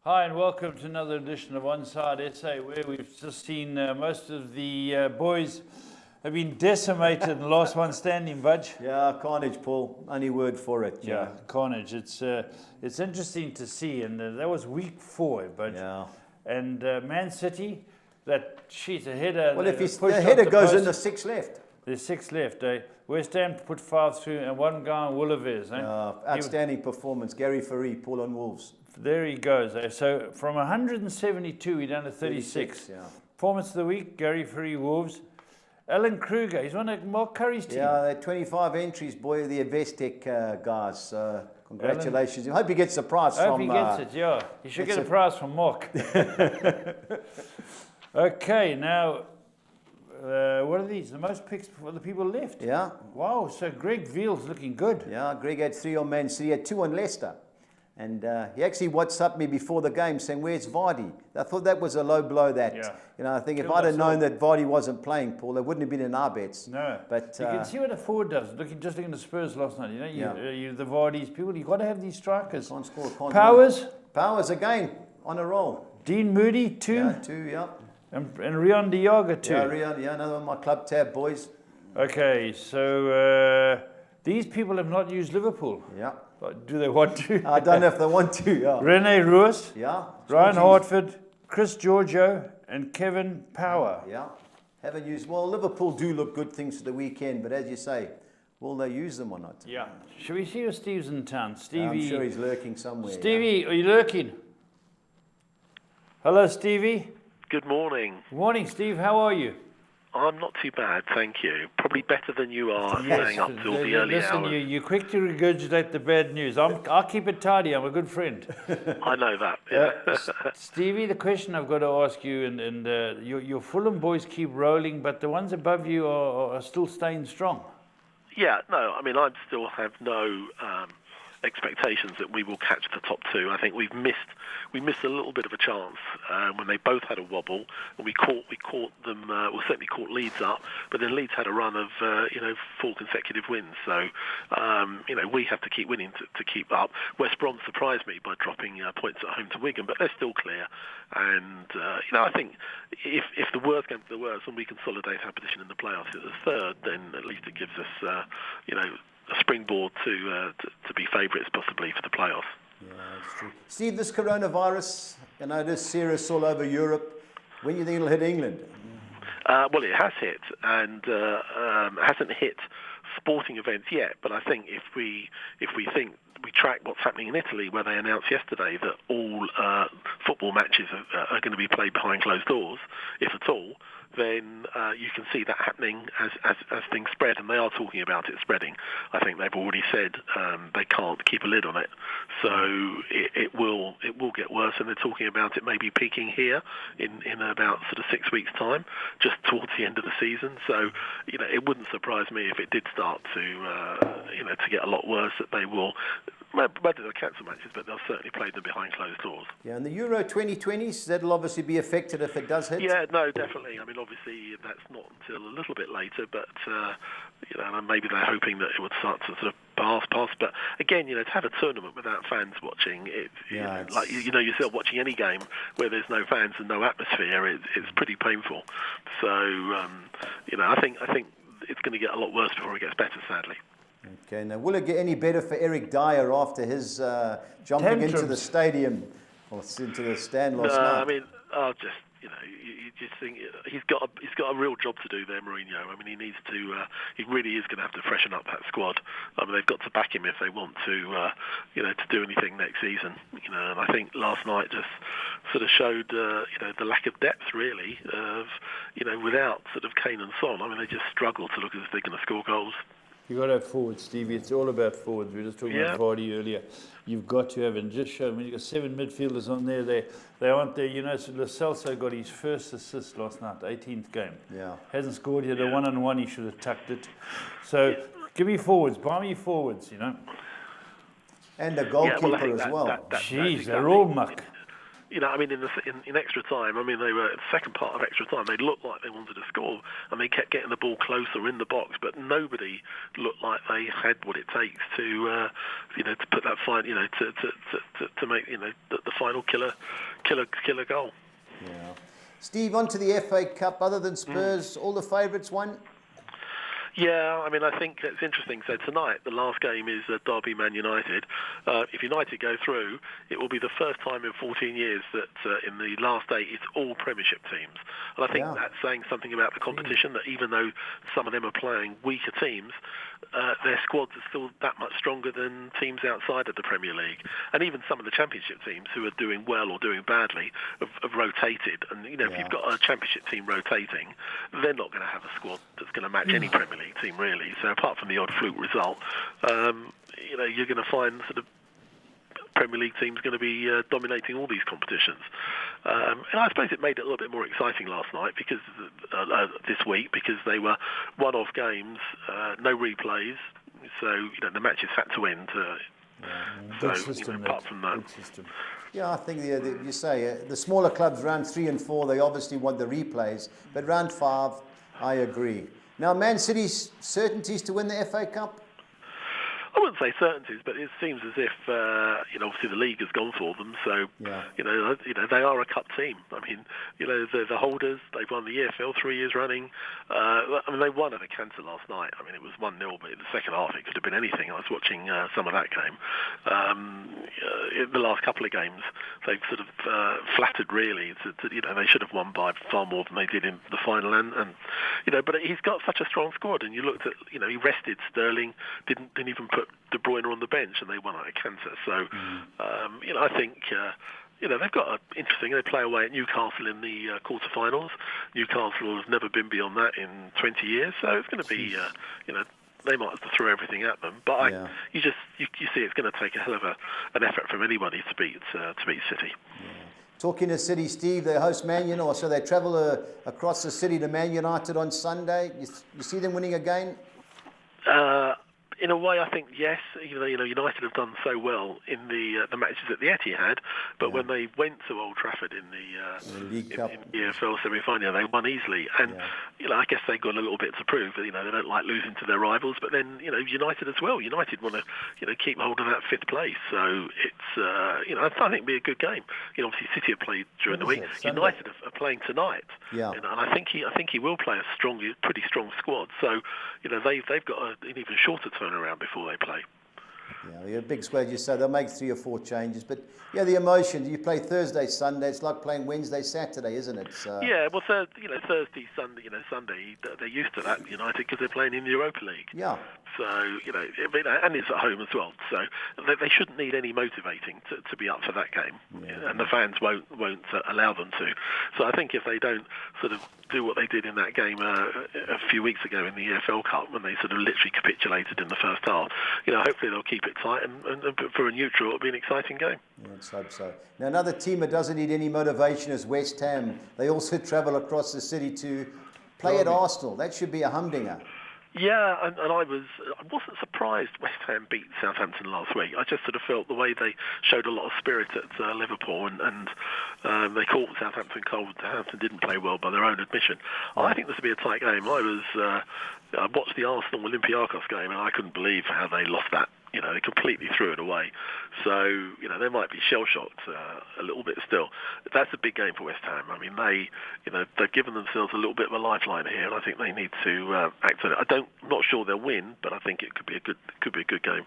Hi and welcome to another edition of Onside SA, where we've just seen most of the boys have been decimated and last one standing, Budge. Yeah, carnage, Paul. Only word for it. Yeah, carnage. It's interesting to see, and that was week 4, Budge. Yeah. And Man City, that sheet, a header. Well, if the header goes in, there's 6 left. There's 6 left. West Ham put 5 through, and one guy on Wolves. Outstanding performance. Gary Faree, Paul on Wolves. There he goes. So from 172, he down to 36. Yeah. Performance of the week, Gary Faree, Wolves. Alan Kruger, he's one of Mark Curry's team. Yeah, they're 25 entries, boy, the Investec guys. So congratulations. I hope he gets the prize I from... hope he gets it, yeah. He should get a prize from Mark. Okay, now, what are these? The most picks for the people left? Yeah. Wow, so Greg Veal's looking good. Yeah, Greg had 3 on Man City, he had 2 on Leicester. And he actually WhatsApped me before the game saying, "Where's Vardy?" I thought that was a low blow. I think if I'd have known that Vardy wasn't playing, Paul, they wouldn't have been in our bets. No, but you can see what a forward does. Just looking at the Spurs last night. The Vardys, people. You've got to have these strikers. Can't score. Powers again on a roll. Dean Moody 2. Yeah, 2. Yeah. And Rion Diaga 2. Yeah, Rion. Yeah, another one of my club tab boys. Okay, so these people have not used Liverpool. Yeah. Do they want to? I don't know if they want to. Yeah. Rene Ruiz. Yeah. Ryan Hartford, Chris Giorgio, and Kevin Power. Yeah. Haven't used. Well, Liverpool do look good things for the weekend, but as you say, will they use them or not? Yeah. Should we see if Steve's in town? Stevie. I'm sure he's lurking somewhere. Stevie, are you lurking? Hello, Stevie. Good morning. Morning, Steve. How are you? I'm not too bad, thank you. Probably better than you are staying up till the early hours. Listen, you're quick to regurgitate the bad news. I'll keep it tidy. I'm a good friend. I know that. Yeah. Stevie, the question I've got to ask you, and your Fulham boys keep rolling, but the ones above you are still staying strong. Yeah, no, I mean, I still have no expectations that we will catch the top 2. I think we missed a little bit of a chance when they both had a wobble, and we caught them. Certainly caught Leeds up, but then Leeds had a run of 4 consecutive wins. So we have to keep winning to keep up. West Brom surprised me by dropping points at home to Wigan, but they're still clear. And I think if the worst comes to the worst, and we consolidate our position in the playoffs at the 3rd, then at least it gives us a springboard to be favourites possibly for the playoffs. Yeah, that's true. Steve, this coronavirus, it is serious all over Europe. When do you think it'll hit England? Well, it has hit, and hasn't hit sporting events yet. But I think if we track what's happening in Italy, where they announced yesterday that all football matches are going to be played behind closed doors, if at all, then you can see that happening as things spread, and they are talking about it spreading. I think they've already said they can't keep a lid on it, so it will get worse, and they're talking about it maybe peaking here in about sort of 6 weeks' time, just towards the end of the season. So it wouldn't surprise me if it did start to get a lot worse, that they will. Whether they'll cancel matches, but they'll certainly play them behind closed doors. Yeah, and the Euro 2020s, that'll obviously be affected if it does hit. Yeah, no, definitely. I mean, obviously that's not until a little bit later, but maybe they're hoping that it would start to sort of pass. But again, to have a tournament without fans watching, yourself watching any game where there's no fans and no atmosphere, it's pretty painful. So I think it's going to get a lot worse before it gets better, sadly. Okay, now will it get any better for Eric Dyer after his jumping into the stadium or into the stand last night? I mean, you just think he's got a real job to do there, Mourinho. I mean, he really is going to have to freshen up that squad. I mean, they've got to back him if they want to do anything next season. And I think last night just sort of showed the lack of depth, really, of without sort of Kane and Son. I mean, they just struggle to look as if they're going to score goals. You've got to have forwards, Stevie. It's all about forwards. We were just talking about Vardy earlier. You've got to have, and just show when you've got 7 midfielders on there, they aren't there. So Lo Celso got his first assist last night, 18th game. Yeah. Hasn't scored yet. A one-on-one, he should have tucked it. So give me forwards. Buy me forwards, And the goalkeeper as well. Jeez, they're all muck. I mean, in extra time, I mean, they were the second part of extra time. They looked like they wanted to score, and they kept getting the ball closer in the box, but nobody looked like they had what it takes to, to put that fine, to make, the final killer goal. Yeah. Steve, on to the FA Cup. Other than Spurs, all the favourites won. Yeah, I mean, I think it's interesting. So tonight, the last game is Derby Man United. If United go through, it will be the first time in 14 years that in the last 8 it's all Premiership teams. And I think that's saying something about the competition, that even though some of them are playing weaker teams, their squads are still that much stronger than teams outside of the Premier League. And even some of the Championship teams who are doing well or doing badly have rotated. And, if you've got a Championship team rotating, they're not going to have a squad that's going to match any Premier League team, really. So apart from the odd fluke result, you're going to find sort of Premier League teams going to be dominating all these competitions. And I suppose it made it a little bit more exciting last night because this week, because they were one-off games, no replays, so the matches had to end. Apart from that. Yeah, I think you say the smaller clubs round 3 and 4, they obviously want the replays, but round 5, I agree. Now, Man City's certainties to win the FA Cup? I wouldn't say certainties, but it seems as if obviously the league has gone for them. So they are a cup team. I mean, they're the holders. They've won the EFL 3 years running. I mean, they won at a canter last night. I mean, it was 1-0, but in the second half it could have been anything. I was watching some of that game. In the last couple of games, they've sort of flattered really. They should have won by far more than they did in the final, and but he's got such a strong squad. And you looked at, he rested Sterling, didn't even put De Bruyne on the bench, and they won at a canter. So, I think they've got interesting. They play away at Newcastle in the quarterfinals. Newcastle has never been beyond that in 20 years, so it's going to be they might have to throw everything at them. But you see, it's going to take a hell of an effort from anybody to beat City. Yeah. Talking to City, Steve, they host Man United, so they travel across the city to Man United on Sunday. You see them winning again? In a way, I think yes. United have done so well in the matches at the Etihad, but when they went to Old Trafford in the League Cup, in the EFL semi-final, they won easily. And I guess they've got a little bit to prove. They don't like losing to their rivals, but then United as well. United want to keep hold of that 5th place. So it's I think it'll be a good game. Obviously City have played during the week. United are playing tonight. Yeah. And I think he will play a pretty strong squad. So they've got an even shorter turnaround before they play. Yeah, they're a big squad, you say. They'll make 3 or 4 changes. But, the emotion. You play Thursday, Sunday. It's like playing Wednesday, Saturday, isn't it? Yeah, well, Thursday, Sunday, Sunday, they're used to that, United, because they're playing in the Europa League. Yeah. So, and it's at home as well. So they shouldn't need any motivating to be up for that game. Yeah. And the fans won't allow them to. So I think if they don't sort of do what they did in that game a few weeks ago in the EFL Cup, when they sort of literally capitulated in the first half, hopefully they'll keep it tight, and for a neutral it'll be an exciting game. Yeah, let's hope so. Now, another team that doesn't need any motivation is West Ham. They also travel across the city to play at Arsenal. That should be a humdinger. Yeah, and I wasn't surprised West Ham beat Southampton last week. I just sort of felt the way they showed a lot of spirit at Liverpool, and they caught Southampton cold. Southampton didn't play well by their own admission. I think this will be a tight game. I watched the Arsenal Olympiacos game, and I couldn't believe how they lost that. They completely threw it away. So, they might be shell-shocked a little bit still. That's a big game for West Ham. I mean, they've given themselves a little bit of a lifeline here, and I think they need to act on it. I'm not sure they'll win, but I think it could be a good game.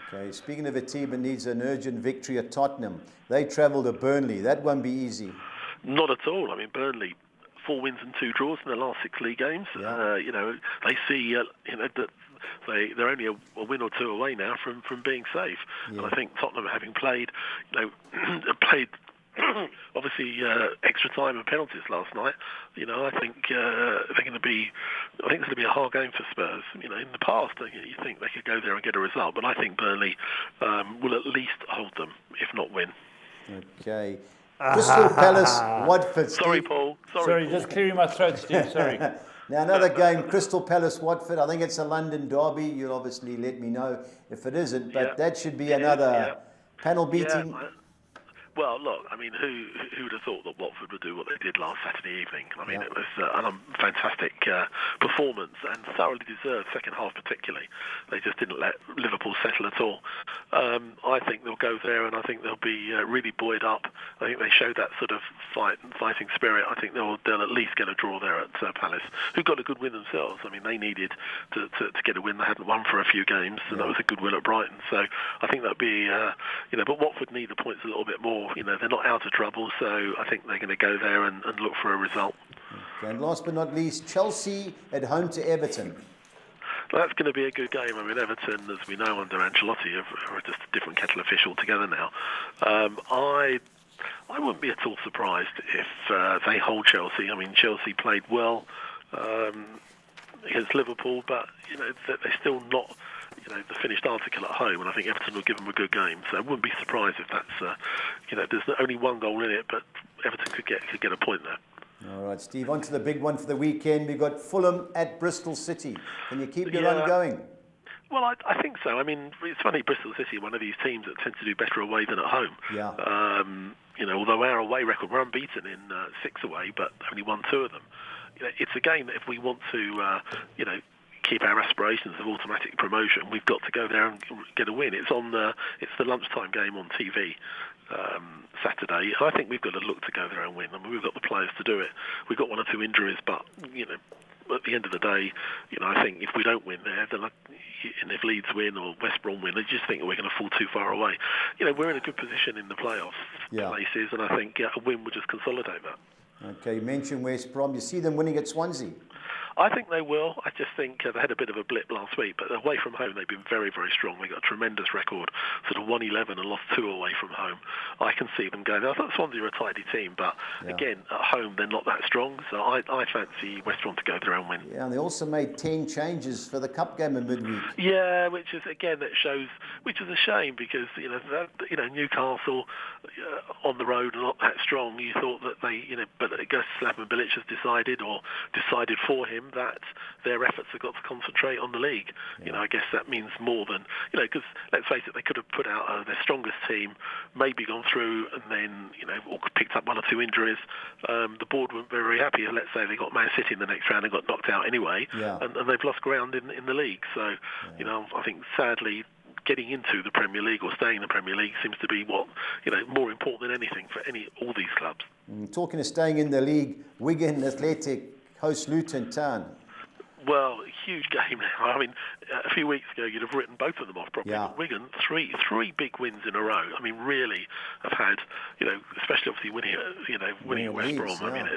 Okay, speaking of a team that needs an urgent victory at Tottenham, they travel to Burnley. That won't be easy. Not at all. I mean, Burnley, 4 wins and 2 draws in the last 6 league games. Yeah. They see that they're only a win or 2 away now from being safe. Yeah. And I think Tottenham, having played obviously extra time and penalties last night, I think it's going to be a hard game for Spurs. In the past, you think they could go there and get a result, but I think Burnley will at least hold them, if not win. Okay. Crystal Palace, Watford. Sorry, Paul. Sorry, just clearing my throat, Steve. Sorry. Now, another game, Crystal Palace, Watford. I think it's a London derby. You'll obviously let me know if it isn't, but that should be another panel beating. Well, look, I mean, who would have thought that Watford would do what they did last Saturday evening? I mean, it was a fantastic performance and thoroughly deserved, second half particularly. They just didn't let Liverpool settle at all. I think they'll go there and I think they'll be really buoyed up. I think they showed that sort of fighting spirit. I think they'll at least get a draw there at Palace, who got a good win themselves. I mean, they needed to get a win. They hadn't won for a few games, and that was a good win at Brighton. So I think that'd be, but Watford need the points a little bit more. They're not out of trouble, so I think they're going to go there and look for a result. Okay, and last but not least, Chelsea at home to Everton. Well, that's going to be a good game. I mean, Everton, as we know, under Ancelotti, are just a different kettle of fish altogether now. I wouldn't be at all surprised if they hold Chelsea. I mean, Chelsea played well against Liverpool, but they're still not the finished article at home, and I think Everton will give them a good game. So I wouldn't be surprised if that's there's only one goal in it, but Everton could get a point there. All right, Steve, on to the big one for the weekend. We've got Fulham at Bristol City. Can you keep your run going? Well, I think so. I mean, it's funny, Bristol City are one of these teams that tend to do better away than at home. Yeah. Although our away record, we're unbeaten in 6 away, but only won 2 of them. It's a game that if we want to, keep our aspirations of automatic promotion, we've got to go there and get a win. It's it's the lunchtime game on TV. Saturday. I think we've got to look to go there and win. I mean, we've got the players to do it. We've got 1 or 2 injuries, but at the end of the day, I think if we don't win there, and if Leeds win or West Brom win, I just think we're going to fall too far away. We're in a good position in the playoff places, and I think a win would just consolidate that. Okay, you mentioned West Brom. You see them winning at Swansea? I think they will. I just think they had a bit of a blip last week, but away from home they've been very, very strong. They've got a tremendous record, sort of 1-11 and lost 2 away from home. I can see them going. I thought Swansea are a tidy team, but again, at home they're not that strong, so I fancy West Brom to go there and win. Yeah, and they also made 10 changes for the cup game in midweek. Yeah, which is, again, that shows, which is a shame because, Newcastle on the road are not that strong. You thought that they, but I guess Slaven Bilic has decided for him that their efforts have got to concentrate on the league. I guess that means more than, because let's face it, they could have put out their strongest team, maybe gone through and then, or picked up 1 or 2 injuries. The board weren't very happy. Let's say they got Man City in the next round and got knocked out anyway, and they've lost ground in the league. So, I think sadly, getting into the Premier League or staying in the Premier League seems to be what, more important than anything for all these clubs. Talking of staying in the league, Wigan Athletic host Luton Town. Well, huge game now. I mean, a few weeks ago you'd have written both of them off probably. Yeah. But Wigan, three big wins in a row. I mean, really have had, especially obviously winning at West Leeds, Brom. I mean,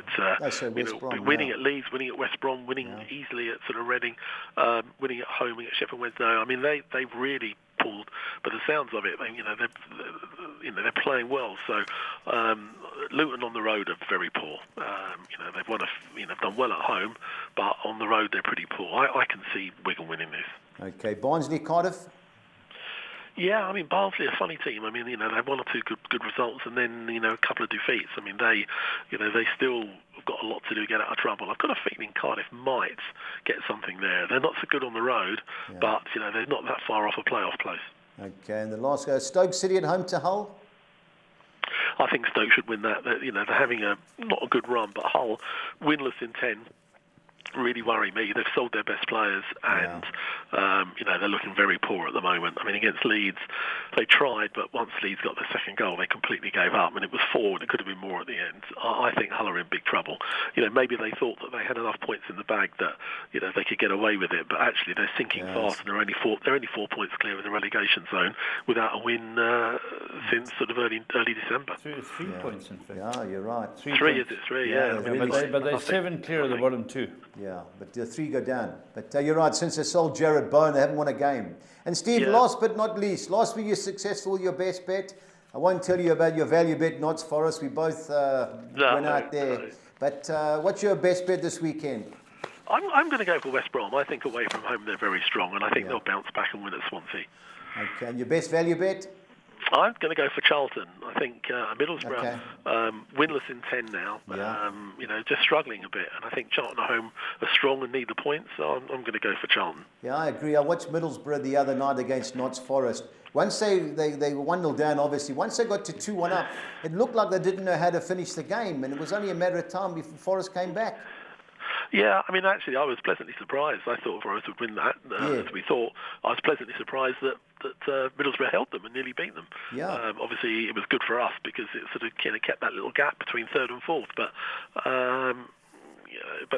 it's winning at Leeds, winning at West Brom, winning easily at sort of Reading, winning at home at Sheffield Wednesday. I mean, they've really pulled. But the sounds of it, they're playing well. So Luton on the road are very poor. They've won done well at home, but on the road they're pretty poor. I can see Wigan winning this. Okay, Barnsley, Cardiff. Yeah, I mean, Barnsley are a funny team. I mean, they've 1 or 2 good results, and then a couple of defeats. I mean, they still have got a lot to do to get out of trouble. I've got a feeling Cardiff might get something there. They're not so good on the road, but they're not that far off a playoff place. Okay, and the last go, Stoke City at home to Hull. I think Stoke should win that. They're having not a good run, but Hull winless in 10. Really worry me. They've sold their best players, and they're looking very poor at the moment. I mean, against Leeds, they tried, but once Leeds got their second goal, they completely gave up, and it was 4, and it could have been more at the end. I think Hull are in big trouble. Maybe they thought that they had enough points in the bag that they could get away with it, but actually they're sinking fast, and they're only 4 points clear of the relegation zone without a win since sort of early December. 3 points in fact. Yeah, you're right. 3 is it? 3, yeah. But they're 7 clear of the bottom 2. Yeah, but the 3 go down. But you're right, since they sold Jared Bowen, they haven't won a game. And Steve, last but not least, last week you're successful with your best bet. I won't tell you about your value bet, Notts Forest. We both went out there. No. But what's your best bet this weekend? I'm going to go for West Brom. I think away from home they're very strong, and I think they'll bounce back and win at Swansea. Okay, and your best value bet? I'm going to go for Charlton. I think Middlesbrough, winless in 10 now, just struggling a bit. And I think Charlton at home are strong and need the points, so I'm going to go for Charlton. Yeah, I agree. I watched Middlesbrough the other night against Notts Forest. Once they were 1-0 down, obviously. Once they got to 2-1 up, it looked like they didn't know how to finish the game, and it was only a matter of time before Forest came back. Yeah, I mean, actually, I was pleasantly surprised. I thought Forest would win that, as we thought. I was pleasantly surprised that Middlesbrough held them and nearly beat them. Yeah. Obviously, it was good for us because it sort of kind of kept that little gap between third and fourth. But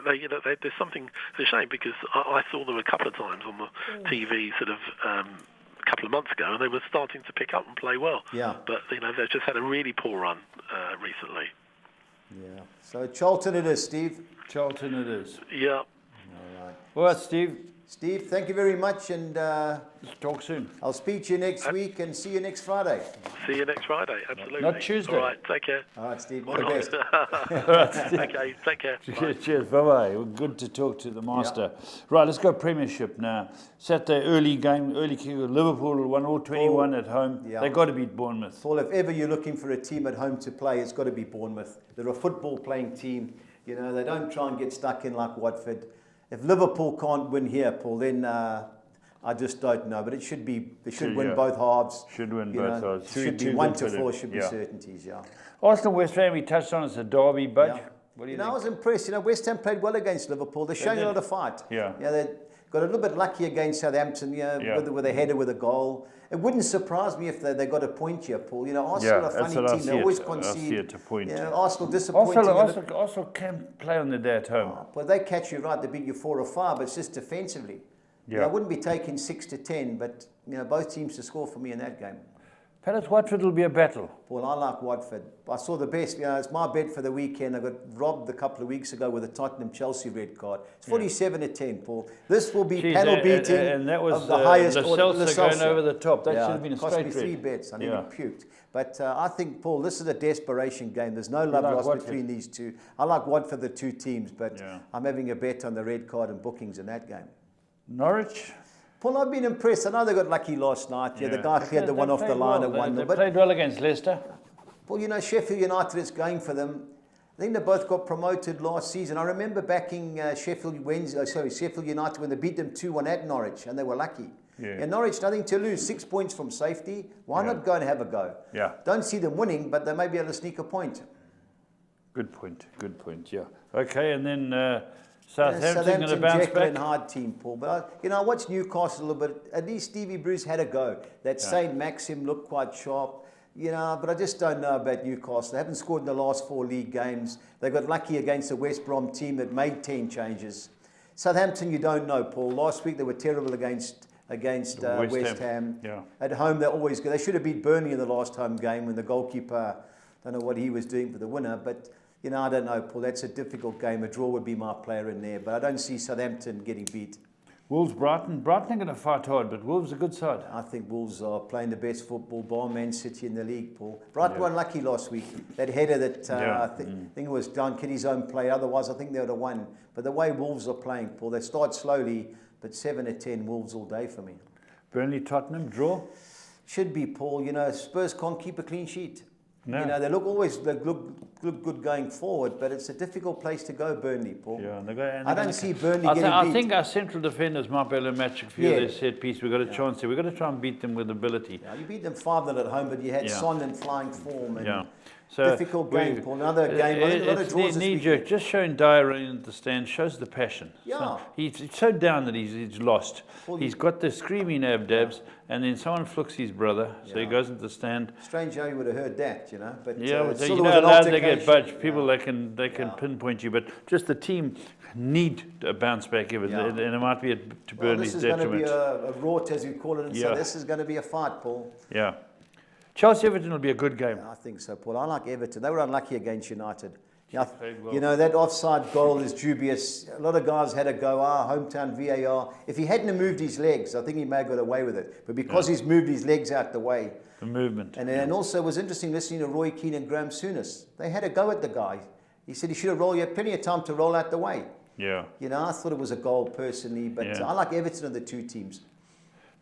there's something. It's a shame because I saw them a couple of times on the TV, sort of. A couple of months ago, and they were starting to pick up and play well. Yeah. But they've just had a really poor run recently. Yeah. So Charlton it is, Steve. Charlton it is. Yeah. All right. Well, Steve. Steve, thank you very much, and let's talk soon. I'll speak to you next week and see you next Friday. See you next Friday, absolutely. Not Tuesday. All right, take care. All right, Steve, all the best. Okay, take care. Cheers, bye-bye. Good to talk to the master. Yeah. Right, let's go Premiership now. Saturday, early game, early kick. Liverpool 1-21 at home. Yeah. They've got to beat Bournemouth. Paul, if ever you're looking for a team at home to play, it's got to be Bournemouth. They're a football-playing team. You know, they don't try and get stuck in like Watford. If Liverpool can't win here, Paul, then I just don't know. But it should be. They should win both halves. Should win both halves. Should be 1-4. Should be certainties. Yeah. Arsenal, West Ham. We touched on it's a derby, but what do you think? I was impressed. West Ham played well against Liverpool. They're showing a lot of fight. Yeah. They got a little bit lucky against Southampton. With a header with a goal. It wouldn't surprise me if they got a point here, Paul. Arsenal are a funny team. They always concede. Arsenal disappointing. Arsenal can play on the day at home. Well, they catch you right. They beat you 4 or 5, but it's just defensively. I wouldn't be taking 6-10, but both teams to score for me in that game. Palace Watford will be a battle. Well, I like Watford. I saw the best. It's my bet for the weekend. I got robbed a couple of weeks ago with a Tottenham-Chelsea red card. It's 47-10, Paul. This will be panel beating and that was of the highest order. The Celtic going over the top. That should have been a straight red. Cost me 3 bets. I nearly puked. But I think, Paul, this is a desperation game. There's no love lost between these two. I like Watford, the two teams, but I'm having a bet on the red card and bookings in that game. Norwich? Paul, I've been impressed. I know they got lucky last night. The guy cleared the one off the line and won. They played well against Leicester. Well, Sheffield United is going for them. I think they both got promoted last season. I remember backing Sheffield United when they beat them 2-1 at Norwich, and they were lucky. Yeah. And Norwich, nothing to lose. 6 points from safety. Why not go and have a go? Yeah. Don't see them winning, but they may be able to sneak a point. Good point. Yeah. Okay, and then Southampton's going to bounce Jekyll back. And hard team, Paul. But I watched Newcastle a little bit. At least Stevie Bruce had a go. That St. Maxim looked quite sharp. But I just don't know about Newcastle. They haven't scored in the last 4 league games. They got lucky against the West Brom team that made 10 changes. Southampton, you don't know, Paul. Last week they were terrible against West Ham. Yeah. At home, they're always good. They should have beat Burnley in the last home game when the goalkeeper, don't know what he was doing for the winner, but I don't know, Paul. That's a difficult game. A draw would be my player in there, but I don't see Southampton getting beat. Wolves, Brighton. Brighton are going to fight hard, but Wolves are a good side. I think Wolves are playing the best football bar Man City in the league, Paul. Brighton were unlucky last week. That header that I think it was John Kitty's own play. Otherwise, I think they would have won. But the way Wolves are playing, Paul, they start slowly, but 7-10 Wolves all day for me. Burnley, Tottenham, draw? Should be, Paul. Spurs can't keep a clean sheet. No. They look good going forward, but it's a difficult place to go, Burnley, Paul. Yeah, I don't see Burnley getting beat. I think our central defenders might be able to match a few of their set piece. We've got a chance here. We've got to try and beat them with ability. Yeah, you beat them 5-0 at home, but you had Son in flying form. And difficult game, Paul. Another game. A lot of draws this week. Just showing Dyer in the stand shows the passion. Yeah. So he's so down that he's lost. Well, he's got the screaming abdabs, and then someone flicks his brother, so he goes into the stand. Strange how you would have heard that, But you're not allowed to get budged. People they can pinpoint you, but just the team need a bounce back of it, and it might be to Burnley's detriment. This is going to be a rort, as we call it, and so this is going to be a fight, Paul. Yeah. Chelsea-Everton will be a good game. I think so, Paul. I like Everton. They were unlucky against United. That offside goal is dubious. A lot of guys had a go, hometown VAR. If he hadn't moved his legs, I think he may have got away with it. But because he's moved his legs out the way. The movement. And also it was interesting listening to Roy Keane and Graham Souness. They had a go at the guy. He said he should have rolled. You had plenty of time to roll out the way. Yeah. I thought it was a goal personally, but I like Everton and the two teams.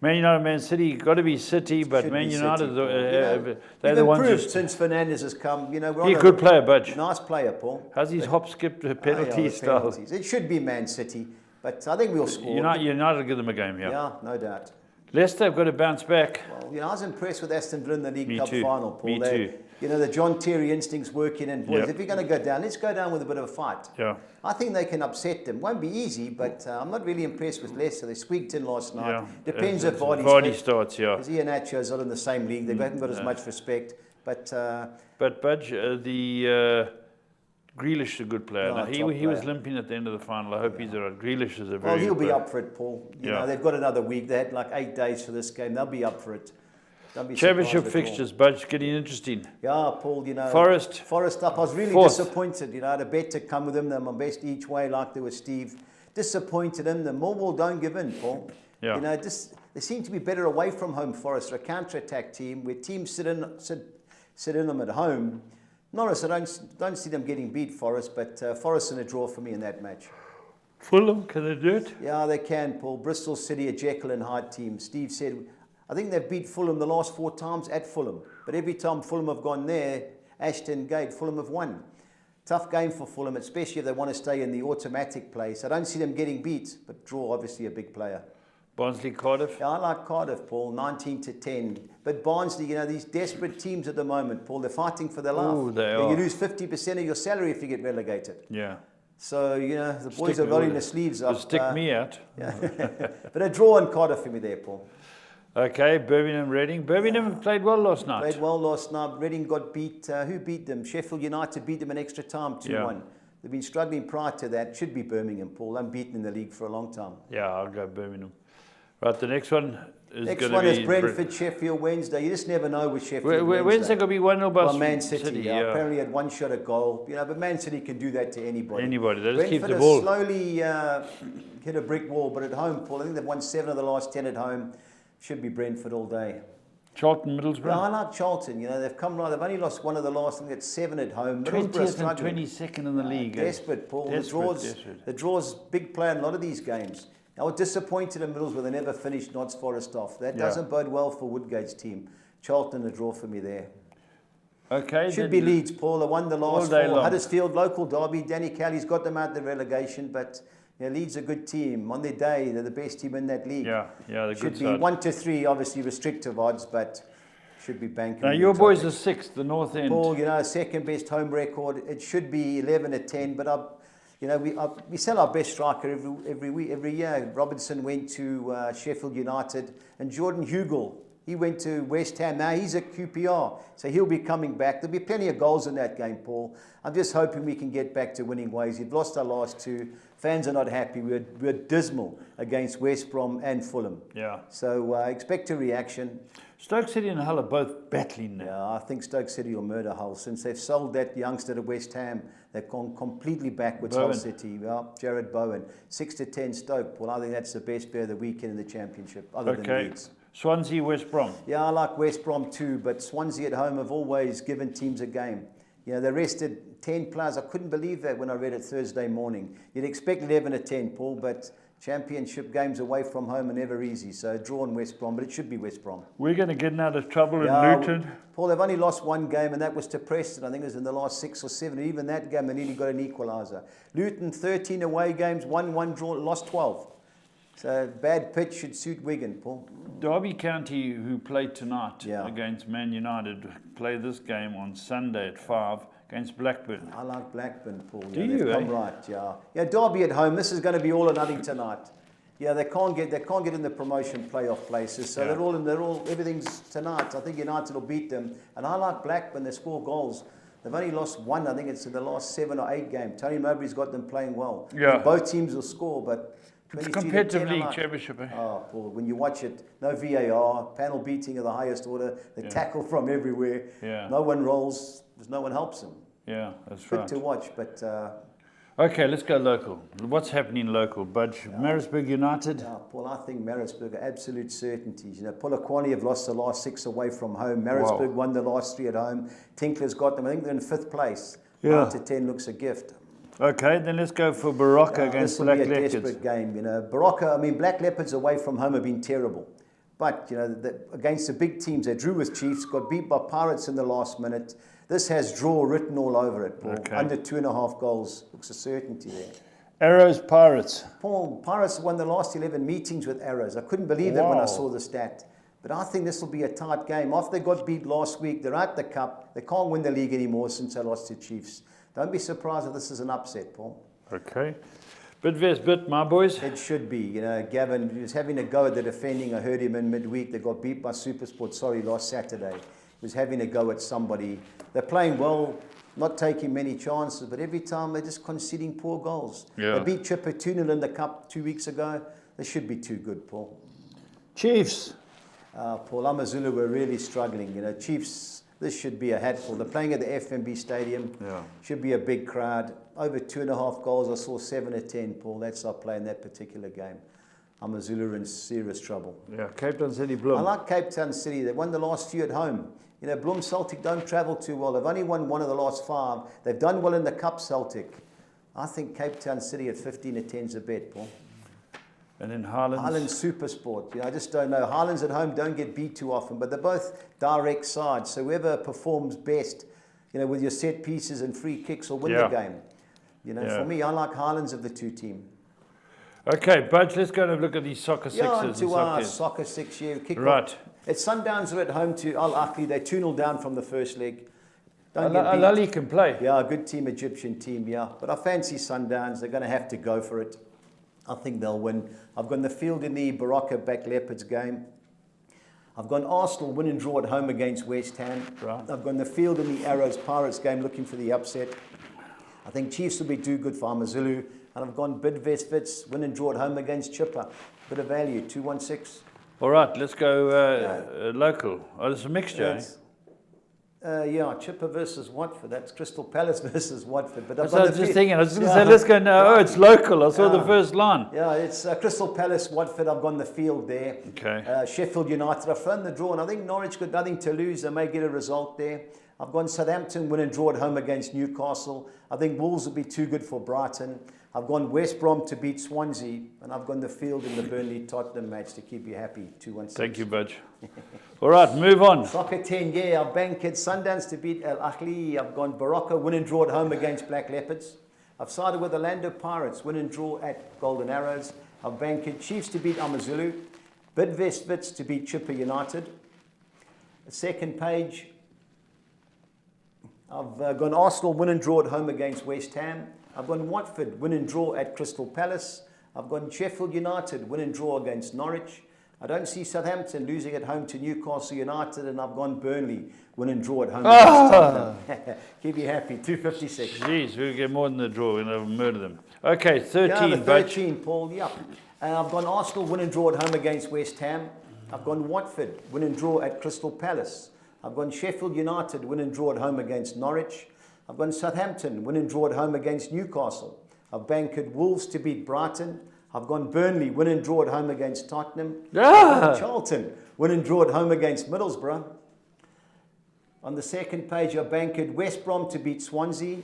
Man United, Man City, got to be City, but Should Man be United, City, Paul. they're We've the ones improved who... since Fernandes has come. We're He on could play a Budge. nice player, Paul. How's his hop skip penalty the style? penalties. It should be Man City, but I think we'll score. United will give them a game, yeah. Yeah, no doubt. Leicester have got to bounce back. Well, I was impressed with Aston Villa in the League Me Cup too. final, Paul. Me too. The John Terry instinct's working, and boys, Yep. if you're going to go down, let's go down with a bit of a fight. Yeah. I think they can upset them. Won't be easy, but I'm not really impressed with Leicester. They squeaked in last night. Yeah. Depends if Vardy starts, yeah. Because Iheanacho's not in the same league. They haven't got as much respect. But Budge, Grealish is a good player. No, Now, he top was player. limping at the end of the final. I hope he's all right. Grealish is a very well, he'll good be player. up for it, Paul. You Yeah. know, they've got another week. They had like 8 days for this game. They'll be up for it. Don't be Championship surprised at all. fixtures, Budge, getting interesting. Yeah, Paul, Forest up. I was really fourth. disappointed. I had a bet to come with them. They're my best each way, like they were Steve. Disappointed in them. Millwall don't give in, Paul. Yeah. They seem to be better away from home, Forest. They're a counter-attack team where teams sit in them at home. Norris, I don't see them getting beat, Forest, but Forest in a draw for me in that match. Fulham, can they do it? Yeah, they can, Paul. Bristol City, a Jekyll and Hyde team. Steve said, I think they've beat Fulham the last 4 times at Fulham. But every time Fulham have gone there, Ashton Gate, Fulham have won. Tough game for Fulham, especially if they want to stay in the automatic place. I don't see them getting beat, but draw, obviously, a big player. Barnsley, Cardiff. Yeah, I like Cardiff, Paul, 19-10. But Barnsley, these desperate teams at the moment, Paul, they're fighting for their life. Ooh, they are. You lose 50% of your salary if you get relegated. Yeah. So, the boys are rolling their sleeves up. Stick me out. Yeah. But a draw in Cardiff for me there, Paul. Okay, Birmingham, Reading. Birmingham played well last night. Played well last night. Reading got beat. Who beat them? Sheffield United beat them in extra time, 2-1. Yeah. They've been struggling prior to that. Should be Birmingham, Paul. Unbeaten in the league for a long time. Yeah, I'll go Birmingham. Right, the next one is Next going one to is be... Brentford, Sheffield Wednesday. You just never know with Sheffield Wednesday. Wednesday going to be 1-0 by Man City. yeah. Apparently had 1 shot at goal. But Man City can do that to anybody. They just keep Brentford the ball. has slowly hit a brick wall, but at home, Paul, I think they've won 7 of the last 10 at home. Should be Brentford all day. Charlton, Middlesbrough. Yeah, I like Charlton. They've come right. They've only lost 1 of the last. I think it's 7 at home. 20th and 22nd in the league. Desperate, Paul. The draw's big play in a lot of these games. I was disappointed in Middlesbrough. They never finished Notts Forest off. That doesn't bode well for Woodgate's team. Charlton, a draw for me there. Okay. Should be Leeds, Paul. They won the last 4. Long. Huddersfield, local derby. Danny Kelly's got them out the relegation, but Leeds are a good team. On their day, they're the best team in that league. Yeah, they're should good be side. 1-3, obviously restrictive odds, but should be banking. Now your boys are 6th, the North End. Paul, second best home record. It should be 11-10, but we sell our best striker every year. Robinson went to Sheffield United, and Jordan Hugel, he went to West Ham. Now he's at QPR, so he'll be coming back. There'll be plenty of goals in that game, Paul. I'm just hoping we can get back to winning ways. We've lost our last 2. Fans are not happy. We're dismal against West Brom and Fulham. Yeah. So expect a reaction. Stoke City and Hull are both battling now. Yeah, I think Stoke City will murder Hull. Since they've sold that youngster to West Ham, they've gone completely backwards. Hull City. Well, Jared Bowen. 6-10 Stoke. Well, I think that's the best bet of the weekend in the Championship, other than Leeds. Swansea, West Brom. Yeah, I like West Brom too, but Swansea at home have always given teams a game. They rested 10 players. I couldn't believe that when I read it Thursday morning. You'd expect 11-10, Paul, but Championship games away from home are never easy. So draw in West Brom, but it should be West Brom. We're going to get out of trouble in Luton. Paul, they've only lost 1 game, and that was to Preston. I think it was in the last 6 or 7. Even that game, they nearly got an equaliser. Luton, 13 away games, 1 draw, lost 12. So bad pitch should suit Wigan, Paul. Derby County, who played tonight against Man United, play this game on Sunday at 5 against Blackburn. I like Blackburn, Paul. Do you? Come right, yeah. Derby at home. This is going to be all or nothing tonight. Yeah, they can't get in the promotion playoff places. So everything's tonight. I think United will beat them. And I like Blackburn. They score goals. They've only lost 1. I think it's in the last 7 or 8 games. Tony Mowbray's got them playing well. Yeah. Both teams will score, but it's a competitive league, Championship. Oh, Paul, when you watch it, no VAR, panel beating of the highest order, they tackle from everywhere. Yeah. No one rolls, because no one helps them. Yeah, that's Good right. to watch, but... okay, let's go local. What's happening local? Budge, Marisburg United? Yeah, Paul, I think Marisburg are absolute certainties. Polokwane have lost the last 6 away from home. Marisburg won the last 3 at home. Tinkler's got them. I think they're in 5th place. 9-10 looks a gift. Okay, then let's go for Baraka against Black Leopards. This will be a desperate game. Baraka, Black Leopards away from home have been terrible. But, you know, against the big teams, they drew with Chiefs, got beat by Pirates in the last minute. This has draw written all over it, Paul. Okay. Under 2.5 goals. Looks a certainty there. Arrows, Pirates. Paul, Pirates won the last 11 meetings with Arrows. I couldn't believe that when I saw the stat. But I think this will be a tight game. After they got beat last week, they're out the cup. They can't win the league anymore since they lost to Chiefs. Don't be surprised if this is an upset, Paul. Okay. Bit vs bit, my boys. It should be. You know, Gavin was having a go at the defending. I heard him in midweek. They got beat by Supersport, last Saturday. He was having a go at somebody. They're playing well, not taking many chances, but every time they're just conceding poor goals. Yeah. They beat Chipper 2-0 in the cup 2 weeks ago. They should be too good, Paul. Chiefs. Paul, Amazulu were really struggling. You know, Chiefs, this should be a hatful. They're playing at the FNB Stadium. Yeah. Should be a big crowd. Over 2.5 goals. I saw 7 or 10, Paul. That's our play in that particular game. Amazulu are in serious trouble. Yeah, Cape Town City, Bloem. I like Cape Town City. They won the last few at home. You know, Bloem Celtic don't travel too well. They've only won 1 of the last 5. They've done well in the Cup, Celtic. I think Cape Town City at 15 or 10's a bet, Paul. And then Highlands. Highlands Supersport. You know, I just don't know. Highlands at home don't get beat too often, but they're both direct sides. So whoever performs best, you know, with your set pieces and free kicks will win the game. You know, for me, I like Highlands of the 2 team. Okay, Budge, let's go and have a look at these soccer sixes. Yeah, to our soccer 6-year kick. Right. It's Sundowns are at home to Al Ahly. They 2-0 down from the first leg. Al Ahly can play. Yeah, a good team, Egyptian team, yeah. But I fancy Sundowns. They're going to have to go for it. I think they'll win. I've gone the field in the Baraka Black Leopards game. I've gone Arsenal win and draw at home against West Ham. Right. I've gone the field in the Arrows Pirates game looking for the upset. I think Chiefs will be too good for Amazulu. And I've gone Bid Vest Vits, win and draw at home against Chipper. Bit of value, 216. All right, let's go local. Oh, it's a mixture, Yeah, Chipper versus Watford. That's Crystal Palace versus Watford. But That's what I was just thinking. I was going to say, let's go now. Oh, it's local. I saw the first line. Yeah, it's Crystal Palace, Watford. I've gone the field there. Okay. Sheffield United. I've thrown the draw, and I think Norwich got nothing to lose. They may get a result there. I've gone Southampton, win and draw at home against Newcastle. I think Wolves will be too good for Brighton. I've gone West Brom to beat Swansea, and I've gone the field in the Burnley-Tottenham match to keep you happy, 216. Thank you, Budge. All right, move on. Soccer 10, yeah, I've banked Sundowns to beat Al Ahly. I've gone Baraka, win and draw at home against Black Leopards. I've sided with Orlando Pirates, win and draw at Golden Arrows. I've banked Chiefs to beat Amazulu. Bidvest Vits to beat Chipper United. The second page, I've gone Arsenal, win and draw at home against West Ham. I've gone Watford, win and draw at Crystal Palace. I've gone Sheffield United, win and draw against Norwich. I don't see Southampton losing at home to Newcastle United, and I've gone Burnley, win and draw at home against Tottenham. Keep you happy, 256. Jeez, we'll get more than the draw. We're going to murder them. Okay, 13, yeah, the Budge. 13, Paul, yeah. I've gone Arsenal, win and draw at home against West Ham. I've gone Watford, win and draw at Crystal Palace. I've gone Sheffield United, win and draw at home against Norwich. I've gone Southampton, win and draw at home against Newcastle. I've banked Wolves to beat Brighton. I've gone Burnley, win and draw at home against Tottenham. Charlton, win and draw at home against Middlesbrough. On the second page, I've banked West Brom to beat Swansea.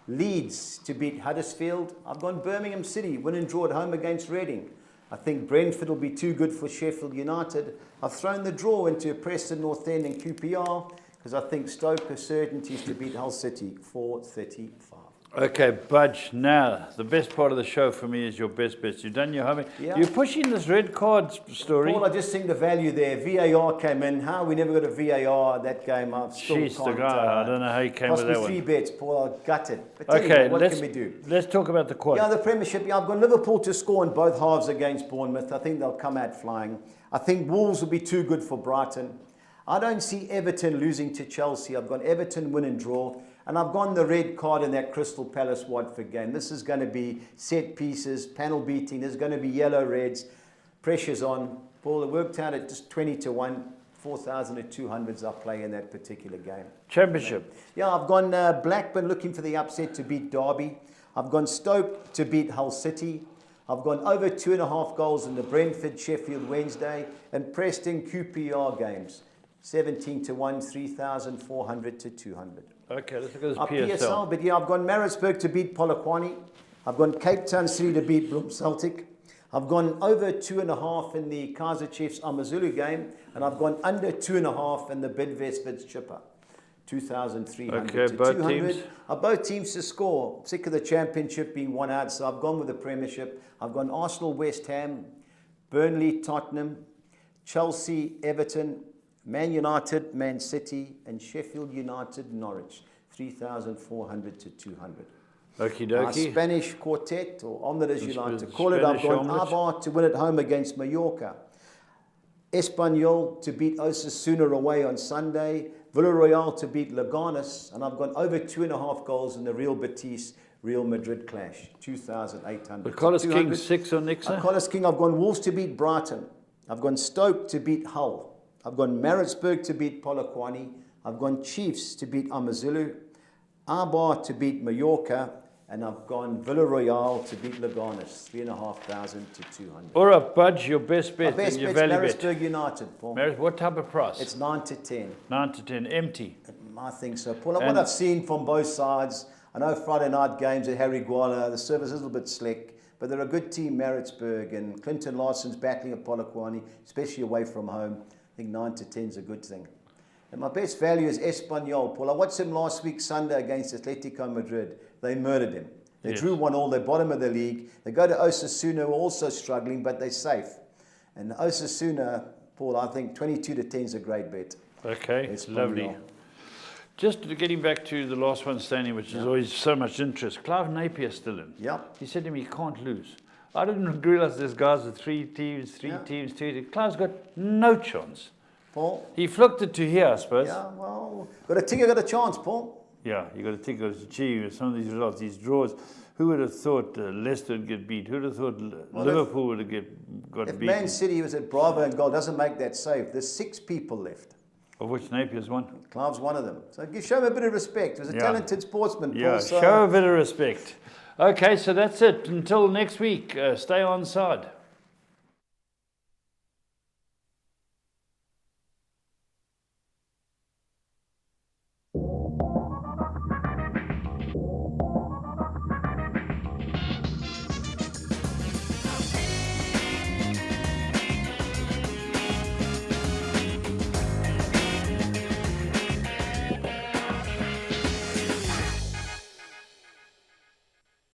Leeds to beat Huddersfield. I've gone Birmingham City, win and draw at home against Reading. I think Brentford will be too good for Sheffield United. I've thrown the draw into Preston North End and QPR because I think Stoke are certainties to beat Hull City, 435. Okay, Budge, now, the best part of the show for me is your best bets. You've done your homework. Yeah. You're pushing this red card story. Paul, I just think the value there. VAR came in. How we never got a VAR that game. I still Jeez, can't. the guy, I don't know how he came with that cost me 3 one. bets, Paul. I gutted. But tell Okay, you what can we do? Let's talk about the quad. Yeah, the Premiership. Yeah, I've got Liverpool to score in both halves against Bournemouth. I think they'll come out flying. I think Wolves will be too good for Brighton. I don't see Everton losing to Chelsea. I've got Everton win and draw. And I've gone the red card in that Crystal Palace Watford game. This is going to be set pieces, panel beating. There's going to be yellow reds. Pressure's on. Paul, it worked out at just 20-1. 4,200s I play in that particular game. Championship. Yeah, I've gone Blackburn looking for the upset to beat Derby. I've gone Stoke to beat Hull City. I've gone over 2.5 goals in the Brentford Sheffield Wednesday and Preston QPR games. 17-1, 3,400 to 200. Okay, let's look at this PSL. But yeah, I've gone Maritzburg to beat Polokwane. I've gone Cape Town City to beat Bloem Celtic. I've gone over 2.5 in the Kaiser Chiefs Amazulu game, and I've gone under 2.5 in the Bidvest Chipper. 2,300 okay, to both 200. teams. Both teams to score. Sick of the championship being one out, so I've gone with the Premiership. I've gone Arsenal, West Ham, Burnley, Tottenham, Chelsea, Everton, Man United, Man City, and Sheffield United, Norwich. 3,400 to 200. Okie Our dokie. Spanish quartet, or omelette as you like to Spanish call it, I've gone omelette. Eibar to win at home against Mallorca. Espanyol to beat Osasuna away on Sunday. Villarreal to beat Leganes. And I've gone over 2.5 goals in the Real Betis Real Madrid clash. 2,800. The Collis to King 200. 6 on Nixa. Collis King, I've gone Wolves to beat Brighton. I've gone Stoke to beat Hull. I've gone Maritzburg to beat Polokwane. I've gone Chiefs to beat Amazulu. Eibar to beat Mallorca. And I've gone Villarreal to beat Leganes, 3,500 to 200. All right, Budge, your best bet. My best and your bet's value bet. Maritzburg United, Paul. What type of price? It's 9 to 10. 9 to 10, empty. I think so, Paul. What I've seen from both sides, I know Friday night games at Harry Gwala, the service is a little bit slick, but they're a good team, Maritzburg, and Clinton Larson's battling at Polokwane, especially away from home. I think 9 to 10 is a good thing. And my best value is Espanyol, Paul. I watched him last week Sunday against Atletico Madrid. They murdered him. They drew 1-1, they're bottom of the league. They go to Osasuna, who are also struggling, but they're safe. And Osasuna, Paul, I think 22 to 10 is a great bet. Okay, Espanyol. lovely. Just getting back to the last one standing, which is always so much interest. Clive Napier's still in. Yeah. He said to me, he can't lose. I didn't realize there's guys with 3 teams, 2 teams. Clive's got no chance. Paul? He flicked it to here, I suppose. Yeah, well, got a ticker, got a chance, Paul. Yeah, you got to think of achieve some of these results, these draws. Who would have thought Leicester would get beat? Who would have thought Liverpool would have got If beat? Man City was at Bravo and goal doesn't make that save, there's 6 people left. Of which Napier's one. Clive's one of them. So show him a bit of respect. He was a talented sportsman, Paul. Yeah, So show a bit of respect. Okay, so that's it. Until next week, stay on side.